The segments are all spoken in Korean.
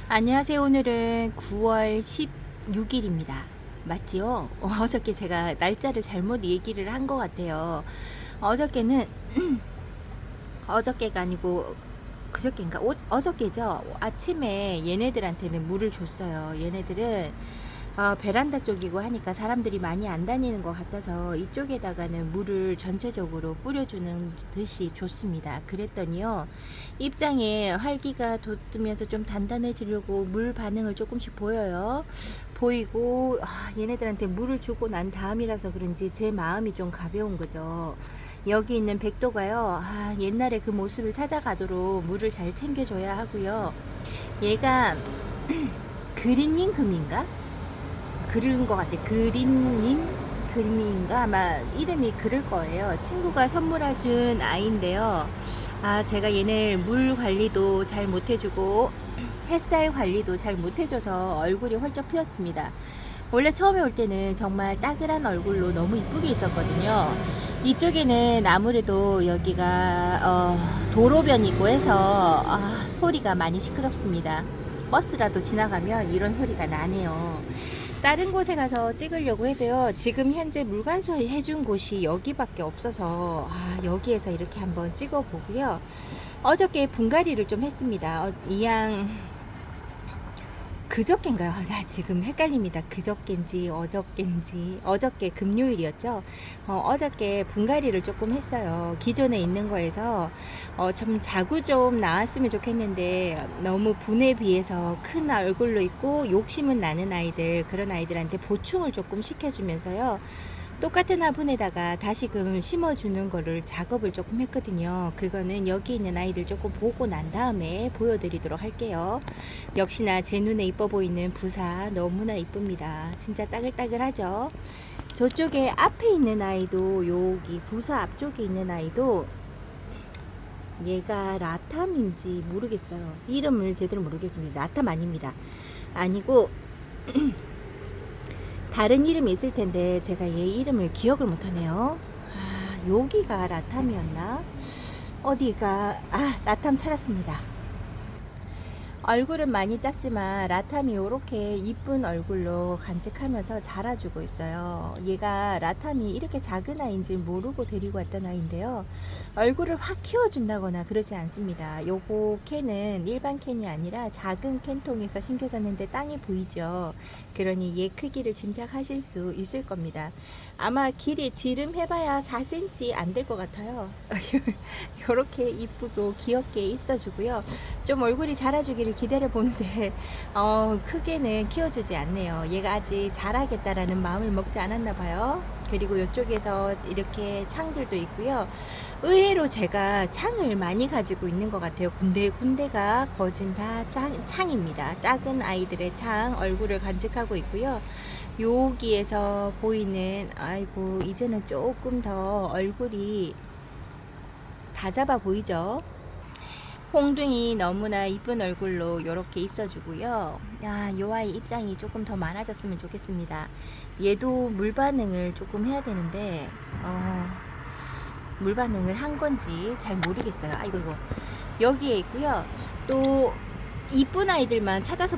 안녕하세요. 오늘은 9월 16일입니다. 맞지요? 어저께 제가 날짜를 잘못 얘기를 한 것 같아요. 어저께는 어저께가 아니고 그저께인가? 어저께죠. 아침에 얘네들한테는 물을 줬어요. 얘네들은 베란다 쪽이고 하니까 사람들이 많이 안 다니는 것 같아서 이쪽에다가는 물을 전체적으로 뿌려주는 듯이 좋습니다. 그랬더니요, 입장에 활기가 돋으면서 좀 단단해지려고 물 반응을 조금씩 보여요. 보이고, 얘네들한테 물을 주고 난 다음이라서 그런지 제 마음이 좀 가벼운 거죠. 여기 있는 백도가요, 옛날에 그 모습을 찾아가도록 물을 잘 챙겨줘야 하고요. 얘가 그린님 금인가? 그린 것 같아. 그림인가? 아마 이름이 그럴 거예요. 친구가 선물해준 아이인데요. 제가 얘네 물 관리도 잘 못해주고, 햇살 관리도 잘 못해줘서 얼굴이 헐쩍 피었습니다. 원래 처음에 올 때는 정말 따글한 얼굴로 너무 이쁘게 있었거든요. 이쪽에는 아무래도 여기가 도로변이고 해서 소리가 많이 시끄럽습니다. 버스라도 지나가면 이런 소리가 나네요. 다른 곳에 가서 찍으려고 해도요, 지금 현재 물관소 해준 곳이 여기밖에 없어서 여기에서 이렇게 한번 찍어 보고요. 어저께 분갈이를 좀 했습니다. 이양 그저께인가요? 나 지금 헷갈립니다. 그저께인지 어저께인지. 어저께 금요일이었죠. 어저께 분갈이를 조금 했어요. 기존에 있는 거에서 좀 자구 좀 나왔으면 좋겠는데 너무 분에 비해서 큰 얼굴로 있고 욕심은 나는 아이들, 그런 아이들한테 보충을 조금 시켜주면서요, 똑같은 화분에다가 다시금 심어주는 거를 작업을 조금 했거든요. 그거는 여기 있는 아이들 조금 보고 난 다음에 보여드리도록 할게요. 역시나 제 눈에 이뻐 보이는 부사 너무나 이쁩니다. 진짜 따글따글하죠. 저쪽에 앞에 있는 아이도, 여기 부사 앞쪽에 있는 아이도 얘가 라탐인지 모르겠어요. 이름을 제대로 모르겠습니다. 라탐 아닙니다. 아니고 다른 이름이 있을 텐데 제가 얘 이름을 기억을 못하네요. 여기가 라탐이었나? 어디가? 라탐 찾았습니다. 얼굴은 많이 작지만 라탐이 이렇게 이쁜 얼굴로 간직하면서 자라주고 있어요. 얘가 라탐이 이렇게 작은 아이인지 모르고 데리고 왔던 아이인데요, 얼굴을 확 키워준다거나 그러지 않습니다. 요거 캔은 일반 캔이 아니라 작은 캔통에서 심겨졌는데 땅이 보이죠. 그러니 얘 크기를 짐작하실 수 있을 겁니다. 아마 길이 지름 해봐야 4cm 안 될 것 같아요. 이렇게 이쁘고 귀엽게 있어주고요. 좀 얼굴이 자라주기를 기다려 보는데 크게는 키워주지 않네요. 얘가 아직 자라겠다라는 마음을 먹지 않았나 봐요. 그리고 이쪽에서 이렇게 창들도 있고요. 의외로 제가 창을 많이 가지고 있는 것 같아요. 군데군데가 거진 다 창입니다. 작은 아이들의 창, 얼굴을 간직하고 있고요. 여기에서 보이는, 아이고 이제는 조금 더 얼굴이 다 잡아 보이죠. 홍둥이 너무나 이쁜 얼굴로 이렇게 있어주고요. 요 아이 입장이 조금 더 많아졌으면 좋겠습니다. 얘도 물 반응을 조금 해야 되는데 물 반응을 한 건지 잘 모르겠어요. 아이고 이거 여기에 있고요. 또 이쁜 아이들만 찾아서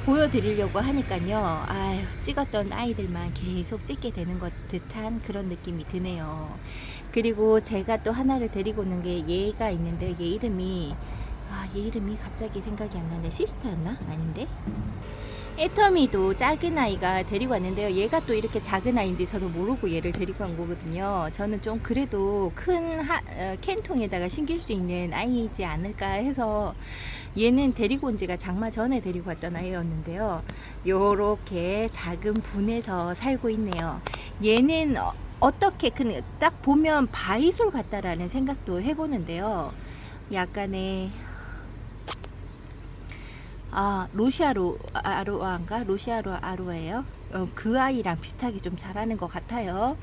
보여드리려고 하니까요, 찍었던 아이들만 계속 찍게 되는 것 듯한 그런 느낌이 드네요. 그리고 제가 또 하나를 데리고 오는 게 얘가 있는데, 얘 이름이 갑자기 생각이 안 나네. 시스터였나? 아닌데? 애터미도 작은 아이가 데리고 왔는데요. 얘가 또 이렇게 작은 아이인지 저도 모르고 얘를 데리고 온 거거든요. 저는 좀 그래도 큰 캔통에다가 심길 수 있는 아이이지 않을까 해서 얘는 데리고 온 지가 장마 전에 데리고 왔던 아이였는데요. 요렇게 작은 분에서 살고 있네요. 얘는 어떻게 딱 보면 바이솔 같다라는 생각도 해보는데요. 약간의 로시아로 아로아인가? 로시아로 아로아예요. 그 아이랑 비슷하게 좀 자라는 것 같아요.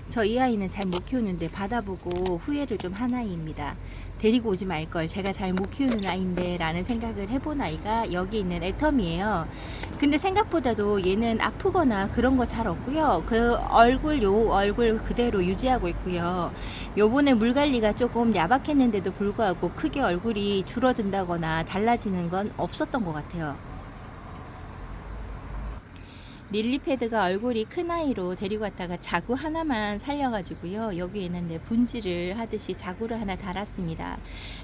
저 이 아이는 잘 못 키우는데 받아보고 후회를 좀 한 아이입니다. 데리고 오지 말걸, 제가 잘 못 키우는 아이인데 라는 생각을 해본 아이가 여기 있는 애텀이에요. 근데 생각보다도 얘는 아프거나 그런 거 잘 없고요. 그 얼굴, 요 얼굴 그대로 유지하고 있고요. 요번에 물 관리가 조금 야박했는데도 불구하고 크게 얼굴이 줄어든다거나 달라지는 건 없었던 것 같아요. 릴리패드가 얼굴이 큰 아이로 데리고 왔다가 자구 하나만 살려가지고요. 여기에는 네, 분질을 하듯이 자구를 하나 달았습니다.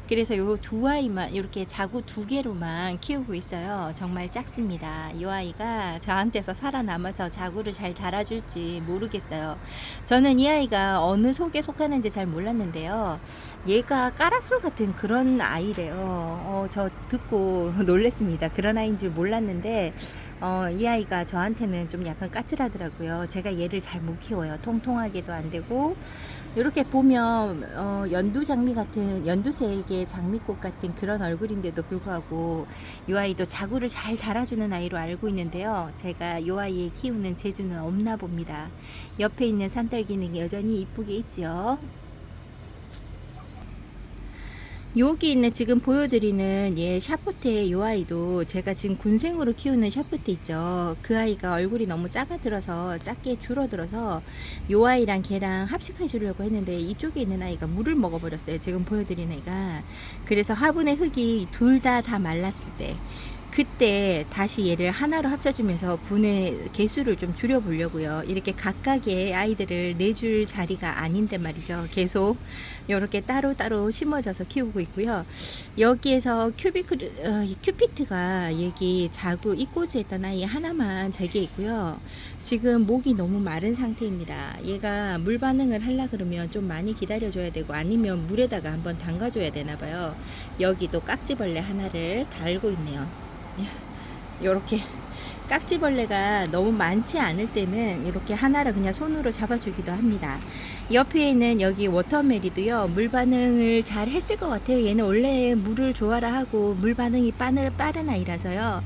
그래서 요 두 아이만 이렇게 자구 두 개로만 키우고 있어요. 정말 작습니다. 이 아이가 저한테서 살아남아서 자구를 잘 달아줄지 모르겠어요. 저는 이 아이가 어느 속에 속하는지 잘 몰랐는데요. 얘가 까라솔 같은 그런 아이래요. 저 듣고 놀랬습니다. 그런 아이인 줄 몰랐는데 이 아이가 저한테는 좀 약간 까칠하더라고요. 제가 얘를 잘 못 키워요. 통통하게도 안 되고 이렇게 보면 연두장미 같은 연두색의 장미꽃 같은 그런 얼굴인데도 불구하고 이 아이도 자구를 잘 달아주는 아이로 알고 있는데요. 제가 이 아이의 키우는 재주는 없나 봅니다. 옆에 있는 산딸기는 여전히 이쁘게 있죠. 여기 있는 지금 보여드리는 샤프트의 요 아이도 제가 지금 군생으로 키우는 샤프트 있죠. 그 아이가 얼굴이 너무 작아들어서 작게 줄어들어서 요 아이랑 걔랑 합식해 주려고 했는데 이쪽에 있는 아이가 물을 먹어버렸어요. 지금 보여드리는 애가. 그래서 화분의 흙이 둘 다 말랐을 때 그때 다시 얘를 하나로 합쳐주면서 분의 개수를 좀 줄여보려고요. 이렇게 각각의 아이들을 내줄 자리가 아닌데 말이죠. 계속 이렇게 따로따로 심어져서 키우고 있고요. 여기에서 큐피트가 여기 자구 이꼬지 했던 아이 하나만 제게 있고요. 지금 목이 너무 마른 상태입니다. 얘가 물 반응을 하려 그러면 좀 많이 기다려줘야 되고 아니면 물에다가 한번 담가줘야 되나 봐요. 여기도 깍지벌레 하나를 달고 있네요. 이렇게 깍지벌레가 너무 많지 않을 때는 이렇게 하나를 그냥 손으로 잡아주기도 합니다. 옆에 있는 여기 워터메리도요, 물 반응을 잘 했을 것 같아요. 얘는 원래 물을 좋아라 하고 물 반응이 빠른 아이라서요.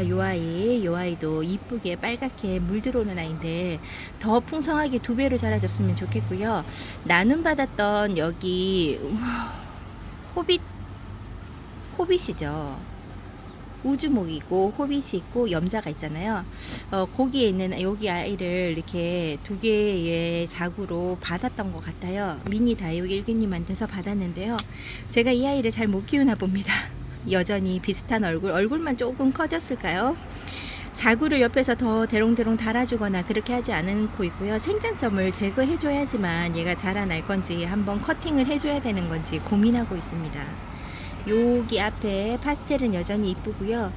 요 아이도 이쁘게 빨갛게 물 들어오는 아이인데 더 풍성하게 2배로 자라줬으면 좋겠고요. 나눔 받았던 여기 호빗이죠. 우주목이고 호빗이 있고 염자가 있잖아요. 거기에 있는 여기 아이를 이렇게 2개의 자구로 받았던 것 같아요. 미니 다육 일기님한테서 받았는데요. 제가 이 아이를 잘 못 키우나 봅니다. 여전히 비슷한 얼굴만 조금 커졌을까요? 자구를 옆에서 더 대롱대롱 달아주거나 그렇게 하지 않고 있고요. 생장점을 제거해줘야지만 얘가 자라날 건지 한번 커팅을 해줘야 되는 건지 고민하고 있습니다. 여기 앞에 파스텔은 여전히 이쁘고요.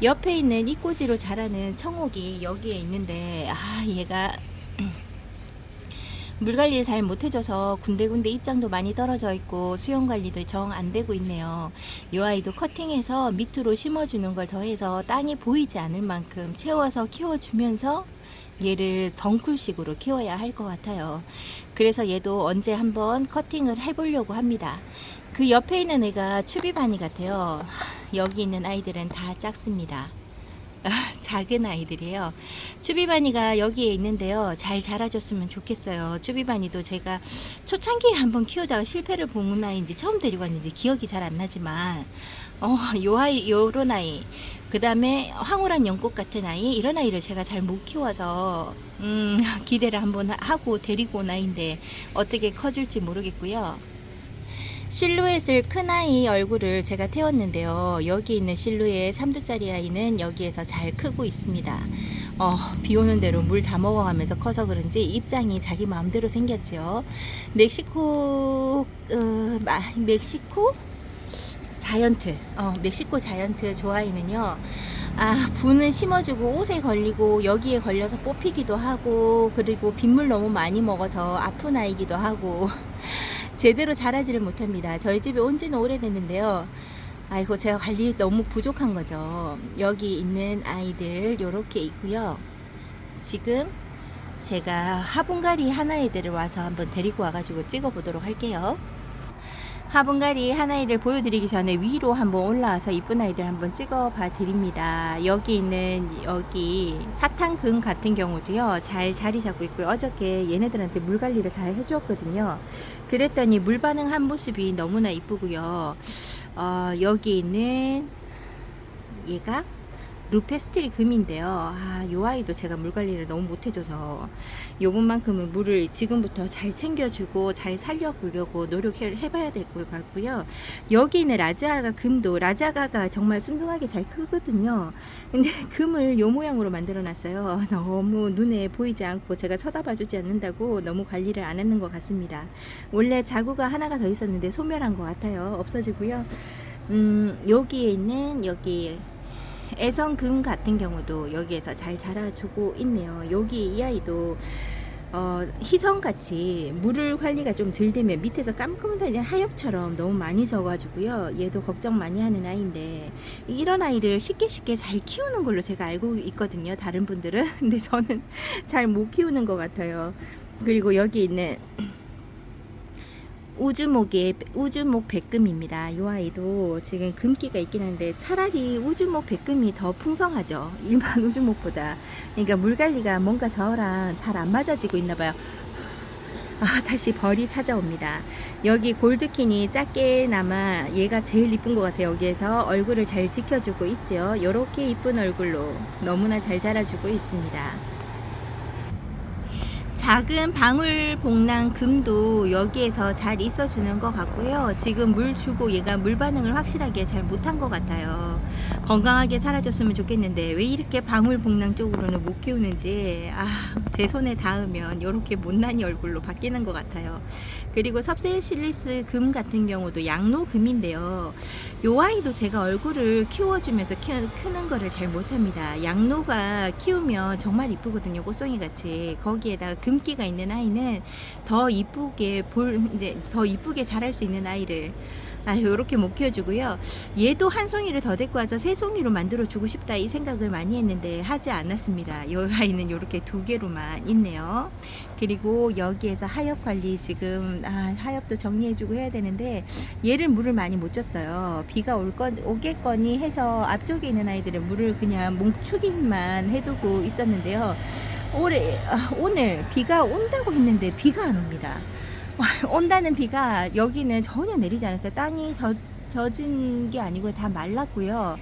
옆에 있는 이꼬지로 자라는 청옥이 여기에 있는데 얘가 물 관리를 잘 못해줘서 군데군데 입장도 많이 떨어져 있고 수영 관리도 정 안 되고 있네요. 이 아이도 커팅해서 밑으로 심어주는 걸 더해서 땅이 보이지 않을 만큼 채워서 키워주면서 얘를 덩쿨식으로 키워야 할 것 같아요. 그래서 얘도 언제 한번 커팅을 해보려고 합니다. 그 옆에 있는 애가 추비바니 같아요. 여기 있는 아이들은 다 작습니다. 작은 아이들이에요. 추비바니가 여기에 있는데요. 잘 자라줬으면 좋겠어요. 추비바니도 제가 초창기에 한번 키우다가 실패를 본 아이인지 처음 데리고 왔는지 기억이 잘 안 나지만 요런 아이, 그 다음에 황홀한 연꽃 같은 아이, 이런 아이를 제가 잘 못 키워서 기대를 한번 하고 데리고 온 아이인데 어떻게 커질지 모르겠고요. 실루엣을 큰 아이 얼굴을 제가 태웠는데요. 여기 있는 실루엣 3두짜리 아이는 여기에서 잘 크고 있습니다. 비 오는 대로 물 다 먹어가면서 커서 그런지 입장이 자기 마음대로 생겼죠. 멕시코 자이언트 좋아이는요. 분은 심어주고 옷에 걸리고 여기에 걸려서 뽑히기도 하고 그리고 빗물 너무 많이 먹어서 아픈 아이기도 하고 제대로 자라지를 못합니다. 저희 집에 온 지는 오래됐는데요. 아이고 제가 관리 너무 부족한 거죠. 여기 있는 아이들 요렇게 있고요. 지금 제가 화분갈이 하나이들을 와서 한번 데리고 와가지고 찍어 보도록 할게요. 화분갈이 하나이들 보여드리기 전에 위로 한번 올라와서 이쁜 아이들 한번 찍어 봐 드립니다. 여기 있는 사탕금 같은 경우도요, 잘 자리 잡고 있고요. 어저께 얘네들한테 물 관리를 다 해주었거든요. 그랬더니 물 반응한 모습이 너무나 이쁘고요. 여기 있는 얘가 루페스트리 금인데요. 요 아이도 제가 물 관리를 너무 못해줘서 요번만큼은 물을 지금부터 잘 챙겨주고 잘 살려보려고 노력해봐야 될 것 같고요. 여기 있는 라자가 금도 라자가가 정말 순둥하게 잘 크거든요. 근데 금을 요 모양으로 만들어놨어요. 너무 눈에 보이지 않고 제가 쳐다봐주지 않는다고 너무 관리를 안 하는 것 같습니다. 원래 자구가 하나가 더 있었는데 소멸한 것 같아요. 없어지고요. 여기에 있는 여기 애성금 같은 경우도 여기에서 잘 자라주고 있네요. 여기 이 아이도 희성같이 물을 관리가 좀 덜 되면 밑에서 깜깜한 하엽처럼 너무 많이 져가지고요. 얘도 걱정 많이 하는 아이인데 이런 아이를 쉽게 잘 키우는 걸로 제가 알고 있거든요. 다른 분들은. 근데 저는 잘 못 키우는 것 같아요. 그리고 여기 있는 우주목 백금입니다. 이 아이도 지금 금기가 있긴 한데 차라리 우주목 백금이 더 풍성하죠. 일반 우주목보다. 그러니까 물 관리가 뭔가 저랑 잘 안 맞아지고 있나 봐요. 다시 벌이 찾아옵니다. 여기 골드킨이 작게나마 얘가 제일 이쁜 것 같아요. 여기에서 얼굴을 잘 지켜주고 있죠. 이렇게 이쁜 얼굴로 너무나 잘 자라주고 있습니다. 작은 방울복랑 금도 여기에서 잘 있어주는 것 같고요. 지금 물 주고 얘가 물 반응을 확실하게 잘 못한 것 같아요. 건강하게 살아줬으면 좋겠는데 왜 이렇게 방울복랑 쪽으로는 못 키우는지 제 손에 닿으면 이렇게 못난이 얼굴로 바뀌는 것 같아요. 그리고 섭세실리스 금 같은 경우도 양노금인데요. 요 아이도 제가 얼굴을 키워주면서 크는 거를 잘 못합니다. 양노가 키우면 정말 이쁘거든요. 꽃송이 같이. 거기에다가 금기가 있는 아이는 더 이쁘게 더 이쁘게 자랄 수 있는 아이를 요렇게 못 키워주고요. 얘도 한 송이를 더 데리고 와서 세 송이로 만들어주고 싶다 이 생각을 많이 했는데 하지 않았습니다. 이 아이는 요렇게 두 개로만 있네요. 그리고 여기에서 하엽 관리 지금 하엽도 정리해주고 해야 되는데 얘를 물을 많이 못 줬어요. 비가 오겠거니 해서 앞쪽에 있는 아이들은 물을 그냥 뭉축이만 해두고 있었는데요. 오늘 비가 온다고 했는데 비가 안 옵니다. 온다는 비가 여기는 전혀 내리지 않았어요. 땅이 젖은 게 아니고 다 말랐고요.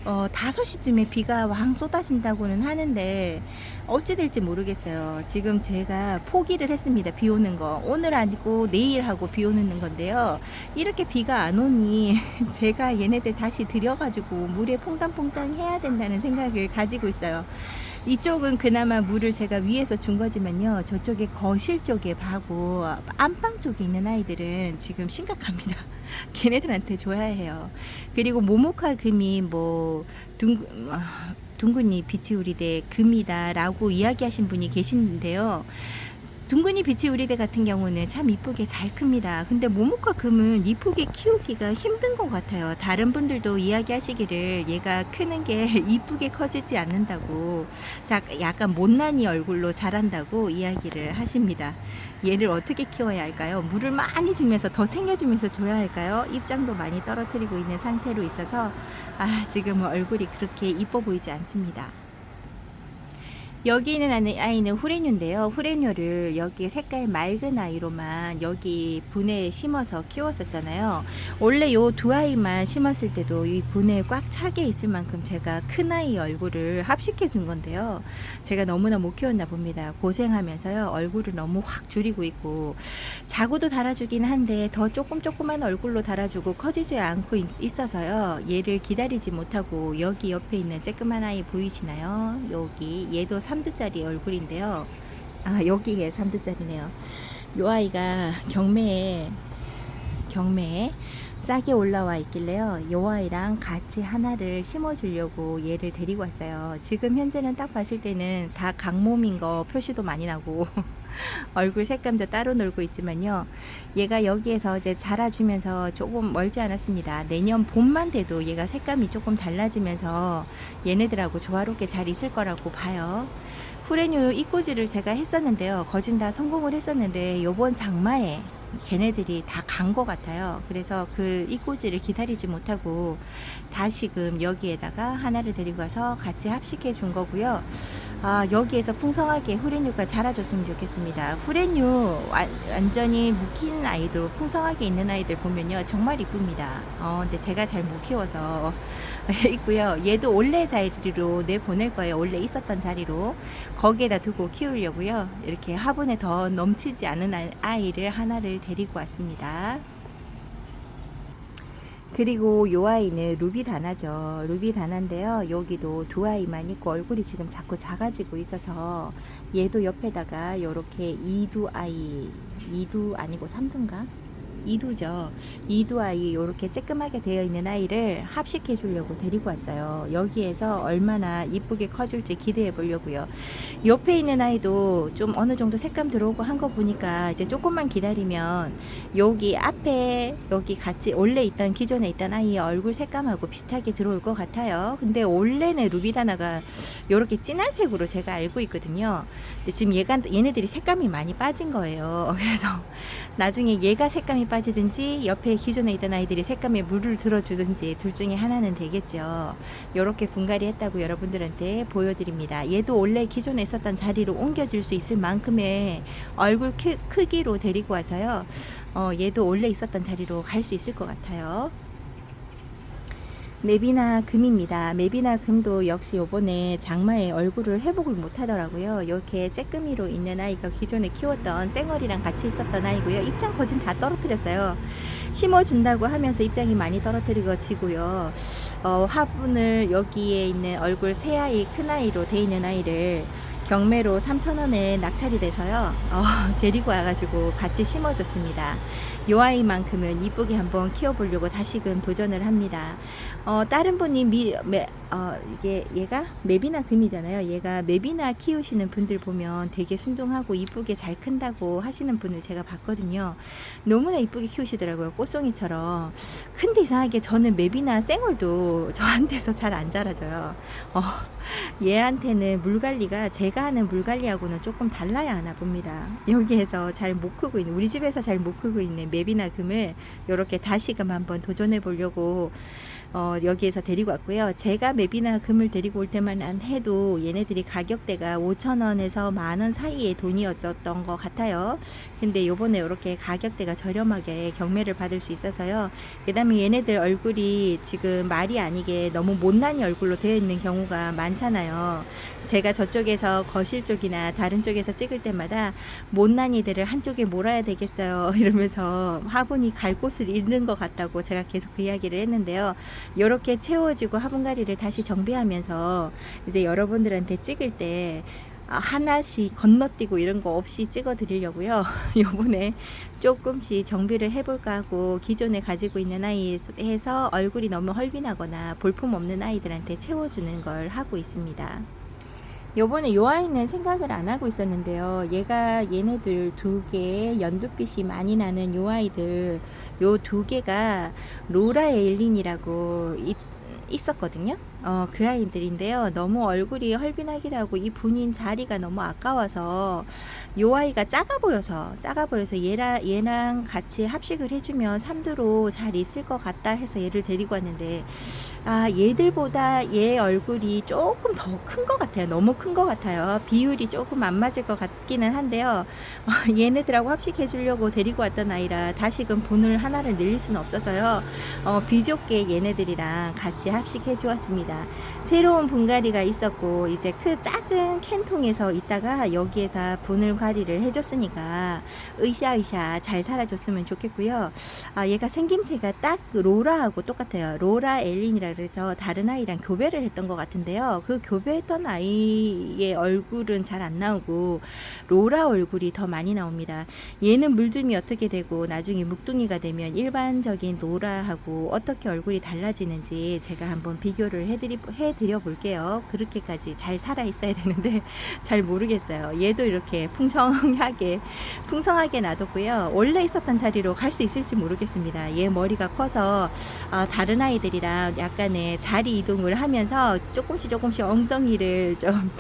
5시쯤에 비가 왕 쏟아진다고는 하는데 어찌 될지 모르겠어요. 지금 제가 포기를 했습니다. 비 오는 거. 오늘 아니고 내일 하고 비 오는 건데요. 이렇게 비가 안 오니 제가 얘네들 다시 들여가지고 물에 퐁당퐁당 해야 된다는 생각을 가지고 있어요. 이쪽은 그나마 물을 제가 위에서 준 거지만요. 저쪽에 거실 쪽에 바고 안방 쪽에 있는 아이들은 지금 심각합니다. 걔네들한테 줘야 해요. 그리고 모모카 금이 둥근이 비치우리대 금이다 라고 이야기하신 분이 계시는데요. 둥근이 비치우리대 같은 경우는 참 이쁘게 잘 큽니다. 근데 모모카 금은 이쁘게 키우기가 힘든 것 같아요. 다른 분들도 이야기하시기를 얘가 크는 게 이쁘게 커지지 않는다고, 약간 못난이 얼굴로 자란다고 이야기를 하십니다. 얘를 어떻게 키워야 할까요? 물을 많이 주면서 더 챙겨주면서 줘야 할까요? 입장도 많이 떨어뜨리고 있는 상태로 있어서 지금 얼굴이 그렇게 이뻐 보이지 않습니다. 여기 있는 아이는 후레뉴인데요. 후레뉴를 여기 색깔 맑은 아이로만 여기 분해에 심어서 키웠었잖아요. 원래 요 두 아이만 심었을 때도 이 분해에 꽉 차게 있을 만큼 제가 큰 아이 얼굴을 합식해 준 건데요. 제가 너무나 못 키웠나 봅니다. 고생하면서요. 얼굴을 너무 확 줄이고 있고 자구도 달아주긴 한데 더 조그만 얼굴로 달아주고 커지지 않고 있어서요. 얘를 기다리지 못하고 여기 옆에 있는 쬐끄만 아이 보이시나요? 여기 얘도 3두짜리 얼굴인데요. 여기에 3두짜리네요. 요 아이가 경매에 싸게 올라와 있길래요. 요 아이랑 같이 하나를 심어주려고 얘를 데리고 왔어요. 지금 현재는 딱 봤을 때는 다 강몸인 거 표시도 많이 나고 얼굴 색감도 따로 놀고 있지만요. 얘가 여기에서 이제 자라주면서 조금 멀지 않았습니다. 내년 봄만 돼도 얘가 색감이 조금 달라지면서 얘네들하고 조화롭게 잘 있을 거라고 봐요. 후레뉴 이꼬지를 제가 했었는데요. 거진 다 성공을 했었는데 요번 장마에 걔네들이 다 간 것 같아요. 그래서 그 이꼬지를 기다리지 못하고 다시금 여기에다가 하나를 데리고 와서 같이 합식해 준 거고요. 여기에서 풍성하게 후레뉴가 자라줬으면 좋겠습니다. 후레뉴 완전히 묵힌 아이들, 풍성하게 있는 아이들 보면요 정말 이쁩니다. 근데 제가 잘 못 키워서 있고요. 얘도 원래 자리로 내보낼 거예요. 원래 있었던 자리로 거기에다 두고 키우려고요. 이렇게 화분에 더 넘치지 않은 아이를 하나를 데리고 왔습니다. 그리고 요 아이는 루비다나죠. 루비다나인데요. 여기도 두 아이만 있고 얼굴이 지금 자꾸 작아지고 있어서 얘도 옆에다가 요렇게 이두 아이, 이두 아니고 삼두인가? 이두죠. 이두 아이 요렇게 쬐끔하게 되어 있는 아이를 합식해 주려고 데리고 왔어요. 여기에서 얼마나 이쁘게 커줄지 기대해 보려고요. 옆에 있는 아이도 좀 어느 정도 색감 들어오고 한 거 보니까 이제 조금만 기다리면 여기 앞에 여기 같이 원래 있던 기존에 있던 아이의 얼굴 색감하고 비슷하게 들어올 것 같아요. 근데 원래는 루비다나가 요렇게 진한 색으로 제가 알고 있거든요. 근데 지금 얘네들이 색감이 많이 빠진 거예요. 그래서 나중에 얘가 색감이 빠지든지 옆에 기존에 있던 아이들이 색감에 물을 들어주든지 둘 중에 하나는 되겠죠. 요렇게 분갈이 했다고 여러분들한테 보여드립니다. 얘도 원래 기존에 있었던 자리로 옮겨질 수 있을 만큼의 얼굴 크기로 데리고 와서요. 얘도 원래 있었던 자리로 갈 수 있을 것 같아요. 맵이나 금입니다. 맵이나 금도 역시 요번에 장마에 얼굴을 회복을 못 하더라고요. 이렇게 쬐끄미로 있는 아이가 기존에 키웠던 쌩얼이랑 같이 있었던 아이고요. 입장 거진 다 떨어뜨렸어요. 심어준다고 하면서 입장이 많이 떨어뜨리고지고요. 화분을 여기에 있는 얼굴 새 아이, 큰 아이로 돼 있는 아이를 경매로 3,000원에 낙찰이 돼서요. 데리고 와가지고 같이 심어줬습니다. 요 아이만큼은 이쁘게 한번 키워보려고 다시금 도전을 합니다. 다른 분이 얘가 맵이나 금이잖아요. 얘가 맵이나 키우시는 분들 보면 되게 순둥하고 이쁘게 잘 큰다고 하시는 분을 제가 봤거든요. 너무나 이쁘게 키우시더라고요. 꽃송이처럼. 근데 이상하게 저는 맵이나 쌩얼도 저한테서 잘 안 자라져요. 얘한테는 물관리가 제가 하는 물관리하고는 조금 달라야 하나 봅니다. 여기에서 잘 못 크고 있는, 우리 집에서 잘 못 크고 있는 맵이나 금을 이렇게 다시금 한번 도전해 보려고 여기에서 데리고 왔고요. 제가 맵이나 금을 데리고 올 때만 해도 얘네들이 가격대가 5,000원에서 만원 사이의 돈이었던 것 같아요. 근데 요번에 이렇게 가격대가 저렴하게 경매를 받을 수 있어서요. 그 다음에 얘네들 얼굴이 지금 말이 아니게 너무 못난이 얼굴로 되어 있는 경우가 많잖아요. 제가 저쪽에서 거실 쪽이나 다른 쪽에서 찍을 때마다 못난이들을 한쪽에 몰아야 되겠어요 이러면서 화분이 갈 곳을 잃는 것 같다고 제가 계속 그 이야기를 했는데요. 이렇게 채워지고 화분가리를 다시 정비하면서 이제 여러분들한테 찍을 때 하나씩 건너뛰고 이런 거 없이 찍어 드리려고요. 요번에 조금씩 정비를 해볼까 하고 기존에 가지고 있는 아이에서 얼굴이 너무 헐빈하거나 볼품 없는 아이들한테 채워주는 걸 하고 있습니다. 요번에 요 아이는 생각을 안 하고 있었는데요. 얘네들 두 개 연두빛이 많이 나는 요 아이들 요 두 개가 로라 에일린이라고 있었거든요. 그 아이들인데요. 너무 얼굴이 헐빈하기라고 이 분인 자리가 너무 아까워서 요 아이가 작아 보여서 얘랑 같이 합식을 해주면 삼두로 잘 있을 것 같다 해서 얘를 데리고 왔는데 얘들보다 얘 얼굴이 조금 더 큰 것 같아요. 너무 큰 것 같아요. 비율이 조금 안 맞을 것 같기는 한데요. 얘네들하고 합식해 주려고 데리고 왔던 아이라 다시금 분을 하나를 늘릴 수는 없어서요. 비좁게 얘네들이랑 같이 합식해 주었습니다. 새로운 분갈이가 있었고 이제 그 작은 캔통에서 있다가 여기에다 분을 관리를 해줬으니까 으쌰으쌰 잘 살아줬으면 좋겠고요. 얘가 생김새가 딱 로라하고 똑같아요. 로라 엘린이라 그래서 다른 아이랑 교배를 했던 것 같은데요. 그 교배했던 아이의 얼굴은 잘 안 나오고 로라 얼굴이 더 많이 나옵니다. 얘는 물들미 어떻게 되고 나중에 묵둥이가 되면 일반적인 로라하고 어떻게 얼굴이 달라지는지 제가 한번 비교를 해드려 볼게요. 그렇게까지 잘 살아 있어야 되는데 잘 모르겠어요. 얘도 이렇게 풍성하게 놔뒀고요. 원래 있었던 자리로 갈 수 있을지 모르겠습니다. 얘 머리가 커서 다른 아이들이랑 약간의 자리 이동을 하면서 조금씩 엉덩이를 좀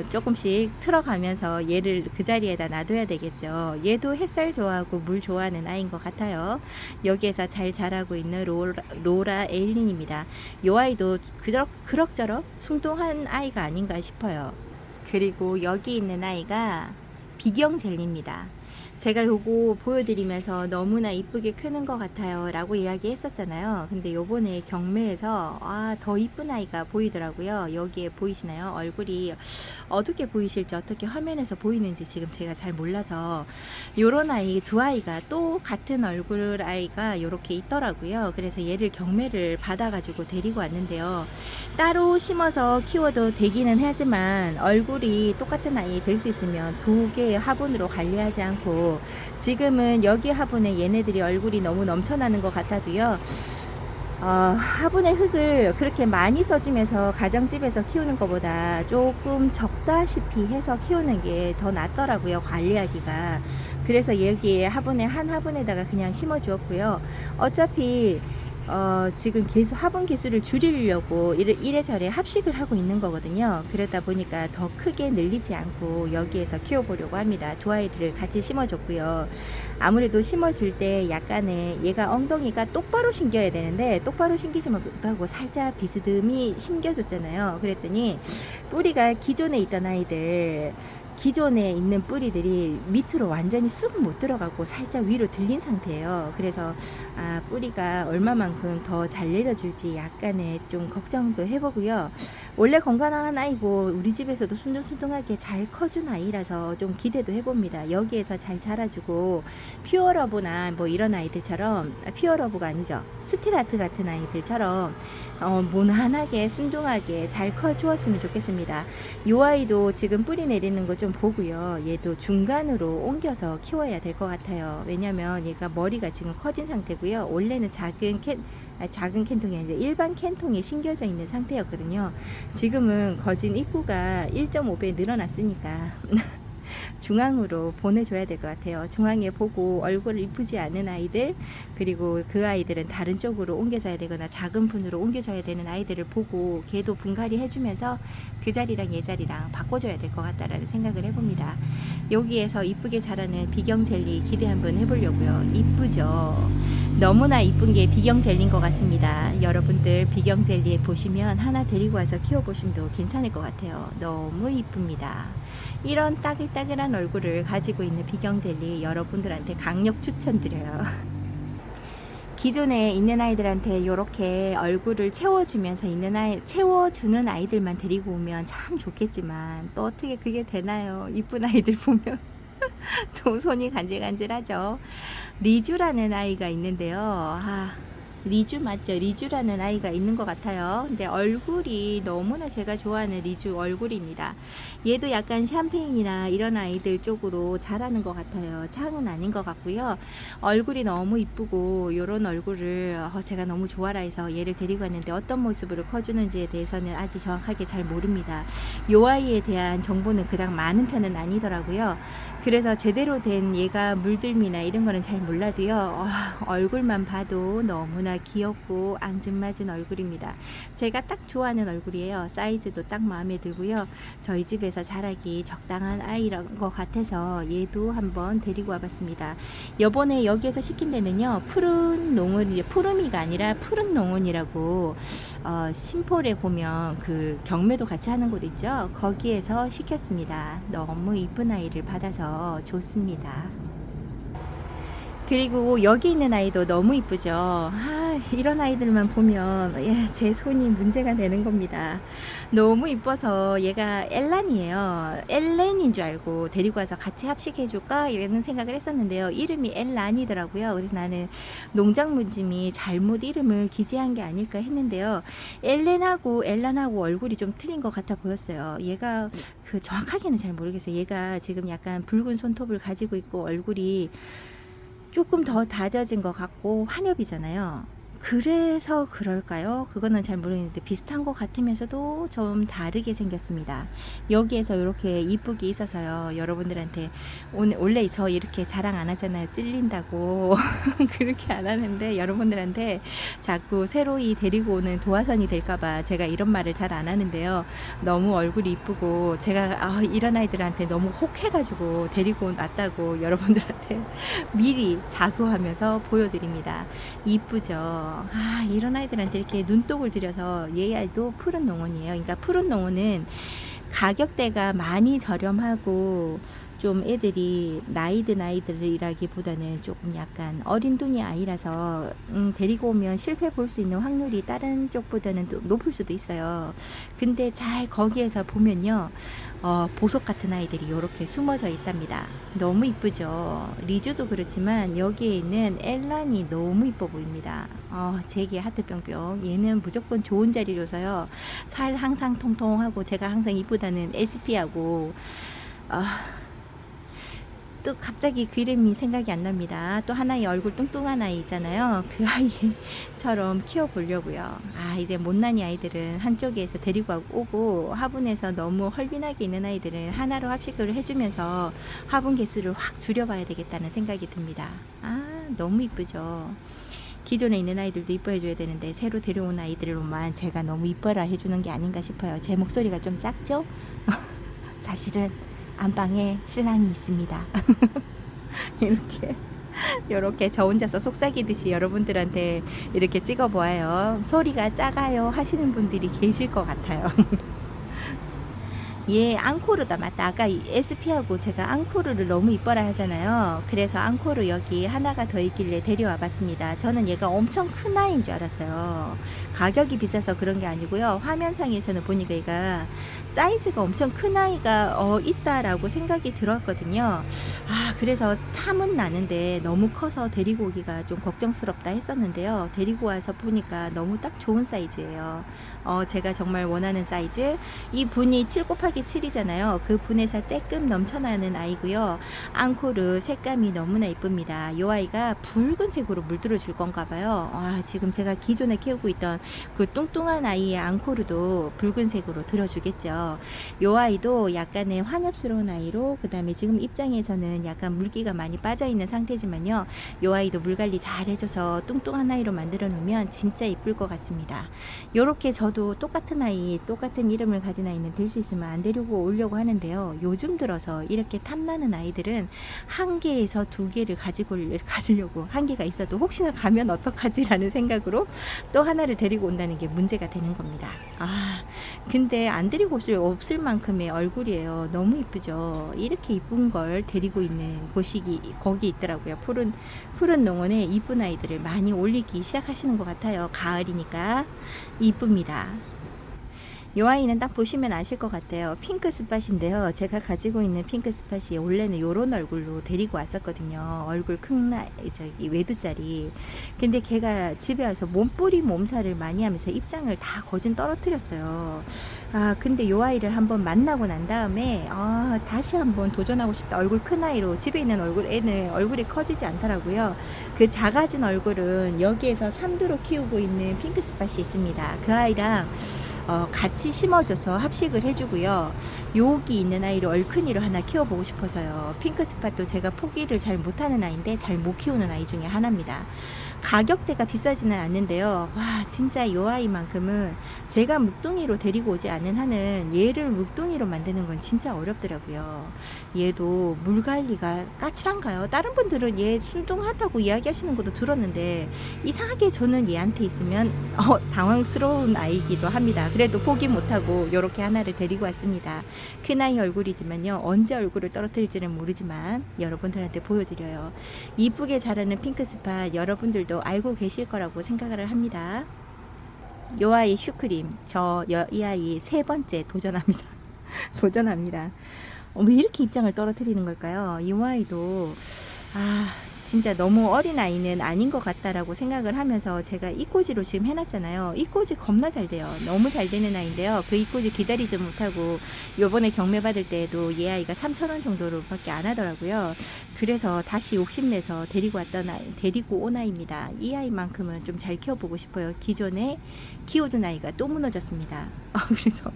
조금씩 틀어가면서 얘를 그 자리에다 놔둬야 되겠죠. 얘도 햇살 좋아하고 물 좋아하는 아이인 것 같아요. 여기에서 잘 자라고 있는 로라 에일린입니다. 이 아이도 그럭저럭 순둥한 아이가 아닌가 싶어요. 그리고 여기 있는 아이가 비경 젤리입니다. 제가 요거 보여드리면서 너무나 이쁘게 크는 것 같아요 라고 이야기 했었잖아요. 근데 요번에 경매에서 더 이쁜 아이가 보이더라고요. 여기에 보이시나요? 얼굴이 어떻게 보이실지, 어떻게 화면에서 보이는지 지금 제가 잘 몰라서, 요런 아이 두 아이가 또 같은 얼굴 아이가 요렇게 있더라고요. 그래서 얘를 경매를 받아가지고 데리고 왔는데요. 따로 심어서 키워도 되기는 하지만 얼굴이 똑같은 아이 될 수 있으면 두 개의 화분으로 관리하지 않고, 지금은 여기 화분에 얘네들이 얼굴이 너무 넘쳐나는 것 같아도요, 화분의 흙을 그렇게 많이 써주면서 가정집에서 키우는 것보다 조금 적다시피 해서 키우는 게 더 낫더라고요, 관리하기가. 그래서 여기에 화분에 한 화분에다가 그냥 심어 주었고요. 어차피 지금 계속 화분 개수를 줄이려고 이래저래 합식을 하고 있는 거거든요. 그러다 보니까 더 크게 늘리지 않고 여기에서 키워보려고 합니다. 두 아이들을 같이 심어줬고요. 아무래도 심어줄 때 약간의 얘가 엉덩이가 똑바로 심겨야 되는데 똑바로 심기지 못하고 살짝 비스듬히 심겨줬잖아요. 그랬더니 뿌리가 기존에 있던 아이들, 기존에 있는 뿌리들이 밑으로 완전히 쑥 못 들어가고 살짝 위로 들린 상태예요. 그래서 뿌리가 얼마만큼 더 잘 내려줄지 약간의 좀 걱정도 해보고요. 원래 건강한 아이고 우리 집에서도 순둥순둥하게 잘 커준 아이라서 좀 기대도 해봅니다. 여기에서 잘 자라주고 퓨어러브나 뭐 이런 아이들처럼, 퓨어러브가 아니죠, 스틸아트 같은 아이들처럼 무난하게 순둥하게 잘 커주었으면 좋겠습니다. 이 아이도 지금 뿌리 내리는 거 좀 보고요. 얘도 중간으로 옮겨서 키워야 될 것 같아요. 왜냐면 얘가 머리가 지금 커진 상태고요. 원래는 작은 캔통이 아니라 일반 캔통에 심겨져 있는 상태였거든요. 지금은 거진 입구가 1.5배 늘어났으니까 중앙으로 보내줘야 될 것 같아요. 중앙에 보고 얼굴 이쁘지 않은 아이들, 그리고 그 아이들은 다른 쪽으로 옮겨져야 되거나 작은 분으로 옮겨져야 되는 아이들을 보고 걔도 분갈이 해주면서 그 자리랑 얘 자리랑 바꿔줘야 될 것 같다라는 생각을 해봅니다. 여기에서 이쁘게 자라는 비경 젤리 기대 한번 해보려고요. 이쁘죠? 너무나 이쁜 게 비경 젤리인 것 같습니다. 여러분들 비경 젤리 보시면 하나 데리고 와서 키워보시면 괜찮을 것 같아요. 너무 이쁩니다. 이런 따글따글한 얼굴을 가지고 있는 비경 젤리 여러분들한테 강력 추천드려요. 기존에 있는 아이들한테 이렇게 얼굴을 채워주면서 채워주는 아이들만 데리고 오면 참 좋겠지만 또 어떻게 그게 되나요? 이쁜 아이들 보면 또 손이 간질간질하죠. 리주라는 아이가 있는데요. 리주 맞죠? 리주라는 아이가 있는 것 같아요. 근데 얼굴이 너무나 제가 좋아하는 리주 얼굴입니다. 얘도 약간 샴페인이나 이런 아이들 쪽으로 자라는 것 같아요. 창은 아닌 것 같고요. 얼굴이 너무 이쁘고 이런 얼굴을 제가 너무 좋아라 해서 얘를 데리고 왔는데 어떤 모습으로 커주는지에 대해서는 아직 정확하게 잘 모릅니다. 이 아이에 대한 정보는 그닥 많은 편은 아니더라고요. 그래서 제대로 된 얘가 물들미나 이런 거는 잘 몰라도요, 얼굴만 봐도 너무나 귀엽고 앙증맞은 얼굴입니다. 제가 딱 좋아하는 얼굴이에요. 사이즈도 딱 마음에 들고요. 저희 집에서 자라기 적당한 아이란 것 같아서 얘도 한번 데리고 와봤습니다. 요번에 여기에서 시킨 데는요, 푸른 농은, 푸르미가 아니라 푸른 농원이라고 심포에 보면 그 경매도 같이 하는 곳 있죠. 거기에서 시켰습니다. 너무 이쁜 아이를 받아서 좋습니다. 그리고 여기 있는 아이도 너무 이쁘죠. 이런 아이들만 보면 제 손이 문제가 되는 겁니다. 너무 이뻐서 얘가 엘란이에요. 엘렌인 줄 알고 데리고 와서 같이 합식해줄까 이런 생각을 했었는데요. 이름이 엘란이더라고요. 그래서 나는 농작물짐이 잘못 이름을 기재한 게 아닐까 했는데요. 엘렌하고 엘란하고 얼굴이 좀 틀린 것 같아 보였어요. 얘가 정확하게는 잘 모르겠어요. 얘가 지금 약간 붉은 손톱을 가지고 있고 얼굴이 조금 더 다져진 것 같고 환엽이잖아요. 그래서 그럴까요? 그거는 잘 모르겠는데 비슷한 것 같으면서도 좀 다르게 생겼습니다. 여기에서 이렇게 이쁘게 있어서요. 여러분들한테 원래 저 이렇게 자랑 안 하잖아요. 찔린다고. 그렇게 안 하는데 여러분들한테 자꾸 새로이 데리고 오는 도화선이 될까봐 제가 이런 말을 잘 안 하는데요. 너무 얼굴이 이쁘고 제가 이런 아이들한테 너무 혹해가지고 데리고 왔다고 여러분들한테 미리 자수하면서 보여드립니다. 이쁘죠? 이런 아이들한테 이렇게 눈독을 들여서 얘 아이도 푸른 농원이에요. 그러니까 푸른 농원은 가격대가 많이 저렴하고 좀 애들이 나이 든 아이들이라기보다는 조금 약간 어린둥이 아이라서 데리고 오면 실패 볼 수 있는 확률이 다른 쪽보다는 높을 수도 있어요. 근데 잘 거기에서 보면요, 보석 같은 아이들이 이렇게 숨어져 있답니다. 너무 이쁘죠. 리주도 그렇지만 여기에 있는 엘란이 너무 이뻐 보입니다. 제게 하트 뿅뿅. 얘는 무조건 좋은 자리로서요, 살 항상 통통하고 제가 항상 이쁘다는 SP하고, 또 갑자기 그 이름이 생각이 안 납니다. 또 하나의 얼굴 뚱뚱한 아이 있잖아요. 그 아이처럼 키워보려고요. 이제 못난이 아이들은 한쪽에서 데리고 오고, 화분에서 너무 헐빈하게 있는 아이들은 하나로 합식을 해주면서 화분 개수를 확 줄여봐야 되겠다는 생각이 듭니다. 너무 이쁘죠. 기존에 있는 아이들도 이뻐해줘야 되는데 새로 데려온 아이들로만 제가 너무 이뻐라 해주는 게 아닌가 싶어요. 제 목소리가 좀 작죠? 사실은 안방에 신랑이 있습니다. 이렇게 저 혼자서 속삭이듯이 여러분들한테 이렇게 찍어보아요. 소리가 작아요 하시는 분들이 계실 것 같아요. 얘 앙코르다. 맞다. 아까 SP하고 제가 앙코르를 너무 이뻐라 하잖아요. 그래서 앙코르 여기 하나가 더 있길래 데려와 봤습니다. 저는 얘가 엄청 큰 아이인 줄 알았어요. 가격이 비싸서 그런 게 아니고요. 화면상에서는 보니까 얘가 사이즈가 엄청 큰 아이가 있다라고 생각이 들었거든요. 그래서 탐은 나는데 너무 커서 데리고 오기가 좀 걱정스럽다 했었는데요. 데리고 와서 보니까 너무 딱 좋은 사이즈예요. 제가 정말 원하는 사이즈. 이 분이 7 곱하기 7이잖아요. 그 분에서 쬐끔 넘쳐나는 아이고요. 앙코르 색감이 너무나 이쁩니다. 이 아이가 붉은색으로 물들어 줄 건가 봐요. 지금 제가 기존에 키우고 있던 그 뚱뚱한 아이의 앙코르도 붉은색으로 들어주겠죠. 이 아이도 약간의 환엽스러운 아이로, 그 다음에 지금 입장에서는 약간 물기가 많이 빠져 있는 상태지만요, 이 아이도 물관리 잘 해줘서 뚱뚱한 아이로 만들어 놓으면 진짜 이쁠 것 같습니다. 요렇게 저도 똑같은 아이, 똑같은 이름을 가진 아이는 들 수 있으면 안 데리고 오려고 하는데요. 요즘 들어서 이렇게 탐나는 아이들은 한 개에서 두 개를 가지려고, 한 개가 있어도 혹시나 가면 어떡하지라는 생각으로 또 하나를 데리고 온다는 게 문제가 되는 겁니다. 근데 안 데리고 없을 만큼의 얼굴이에요. 너무 이쁘죠. 이렇게 이쁜 걸 데리고 있는 곳이 거기 있더라고요. 푸른 농원에 이쁜 아이들을 많이 올리기 시작하시는 것 같아요. 가을이니까 이쁩니다. 이 아이는 딱 보시면 아실 것 같아요. 핑크 스팟인데요. 제가 가지고 있는 핑크 스팟이 원래는 이런 얼굴로 데리고 왔었거든요. 얼굴 큰 외두짜리. 근데 걔가 집에 와서 몸뿌리 몸살을 많이 하면서 입장을 다 거진 떨어뜨렸어요. 근데 이 아이를 한번 만나고 난 다음에 다시 한번 도전하고 싶다. 얼굴 큰 아이로. 집에 있는 애는 얼굴이 커지지 않더라고요. 그 작아진 얼굴은 여기에서 3두로 키우고 있는 핑크 스팟이 있습니다. 그 아이랑 같이 심어줘서 합식을 해주고요. 여기 있는 아이를 얼큰이로 하나 키워보고 싶어서요. 핑크 스팟도 제가 포기를 잘 못하는 아이인데 잘 못 키우는 아이 중에 하나입니다. 가격대가 비싸지는 않는데요. 진짜 이 아이만큼은 제가 묵둥이로 데리고 오지 않는 한은 얘를 묵둥이로 만드는 건 진짜 어렵더라고요. 얘도 물 관리가 까칠한가요? 다른 분들은 얘 순둥하다고 이야기하시는 것도 들었는데, 이상하게 저는 얘한테 있으면 당황스러운 아이이기도 합니다. 그래도 포기 못하고 이렇게 하나를 데리고 왔습니다. 큰 아이 얼굴이지만요, 언제 얼굴을 떨어뜨릴지는 모르지만 여러분들한테 보여드려요. 이쁘게 자라는 핑크 스팟 여러분들도 알고 계실 거라고 생각을 합니다. 요 아이 슈크림, 이 아이 3번째 도전합니다. 도전합니다. 왜 이렇게 입장을 떨어뜨리는 걸까요? 이 아이도 진짜 너무 어린 아이는 아닌 것 같다라고 생각을 하면서 제가 이꼬지로 지금 해놨잖아요. 이꼬지 겁나 잘 돼요. 너무 잘 되는 아이인데요. 그 이꼬지 기다리지 못하고 요번에 경매 받을 때에도 얘 아이가 3,000원 정도로 밖에 안 하더라고요. 그래서 다시 욕심내서 데리고 온 아이입니다. 이 아이만큼은 좀 잘 키워보고 싶어요. 기존에 키우던 아이가 또 무너졌습니다. 그래서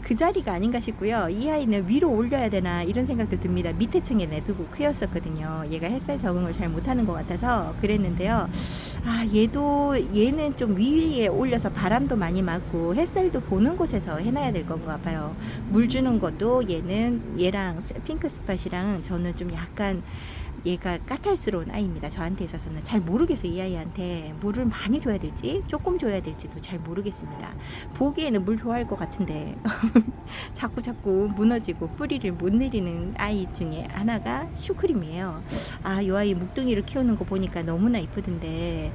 그 자리가 아닌가 싶고요. 이 아이는 위로 올려야 되나 이런 생각도 듭니다. 밑에 층에 내두고 키웠었거든요. 얘가 햇살 적응을 잘 못하는 것 같아서 그랬는데요. 얘는 좀 위에 올려서 바람도 많이 맞고 햇살도 보는 곳에서 해놔야 될 건가 봐요. 물 주는 것도 얘랑 핑크 스팟이랑 저는 좀 약간 얘가 까탈스러운 아이입니다. 저한테 있어서는 잘 모르겠어요. 이 아이한테 물을 많이 줘야 될지 조금 줘야 될지도 잘 모르겠습니다. 보기에는 물 좋아할 것 같은데 자꾸 무너지고 뿌리를 못 내리는 아이 중에 하나가 슈크림이에요. 이 아이 묵둥이를 키우는 거 보니까 너무나 이쁘던데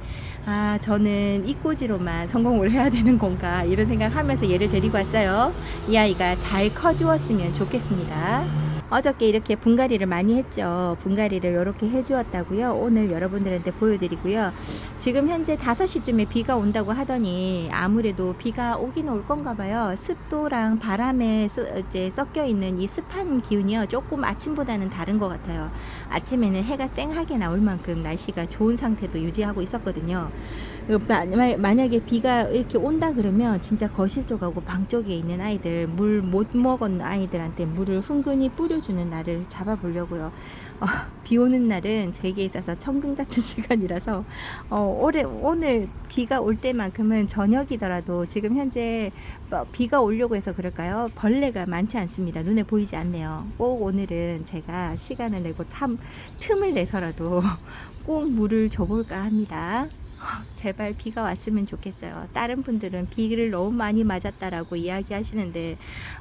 저는 이 꼬지로만 성공을 해야 되는 건가 이런 생각하면서 얘를 데리고 왔어요. 이 아이가 잘 커주었으면 좋겠습니다. 어저께 이렇게 분갈이를 많이 했죠. 분갈이를 이렇게 해주었다고요. 오늘 여러분들한테 보여드리고요. 지금 현재 5시쯤에 비가 온다고 하더니 아무래도 비가 오긴 올 건가 봐요. 습도랑 바람에 이제 섞여 있는 이 습한 기운이요. 조금 아침보다는 다른 것 같아요. 아침에는 해가 쨍하게 나올 만큼 날씨가 좋은 상태도 유지하고 있었거든요. 만약에 비가 이렇게 온다 그러면 진짜 거실 쪽하고 방 쪽에 있는 아이들, 물 못 먹은 아이들한테 물을 흥건히 뿌려주는 날을 잡아보려고요. 비 오는 날은 저에게 있어서 천금 같은 시간이라서 오늘 비가 올 때만큼은 저녁이더라도 지금 현재 비가 오려고 해서 그럴까요? 벌레가 많지 않습니다. 눈에 보이지 않네요. 꼭 오늘은 제가 시간을 내고 틈을 내서라도 꼭 물을 줘볼까 합니다. 제발 비가 왔으면 좋겠어요. 다른 분들은 비를 너무 많이 맞았다라고 이야기 하시는데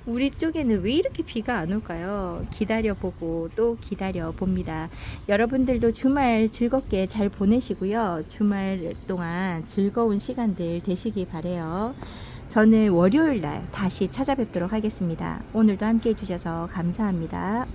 우리 쪽에는 왜 이렇게 비가 안 올까요? 기다려보고 또 기다려봅니다. 여러분들도 주말 즐겁게 잘 보내시고요. 주말 동안 즐거운 시간들 되시기 바래요. 저는 월요일 날 다시 찾아뵙도록 하겠습니다. 오늘도 함께 해주셔서 감사합니다.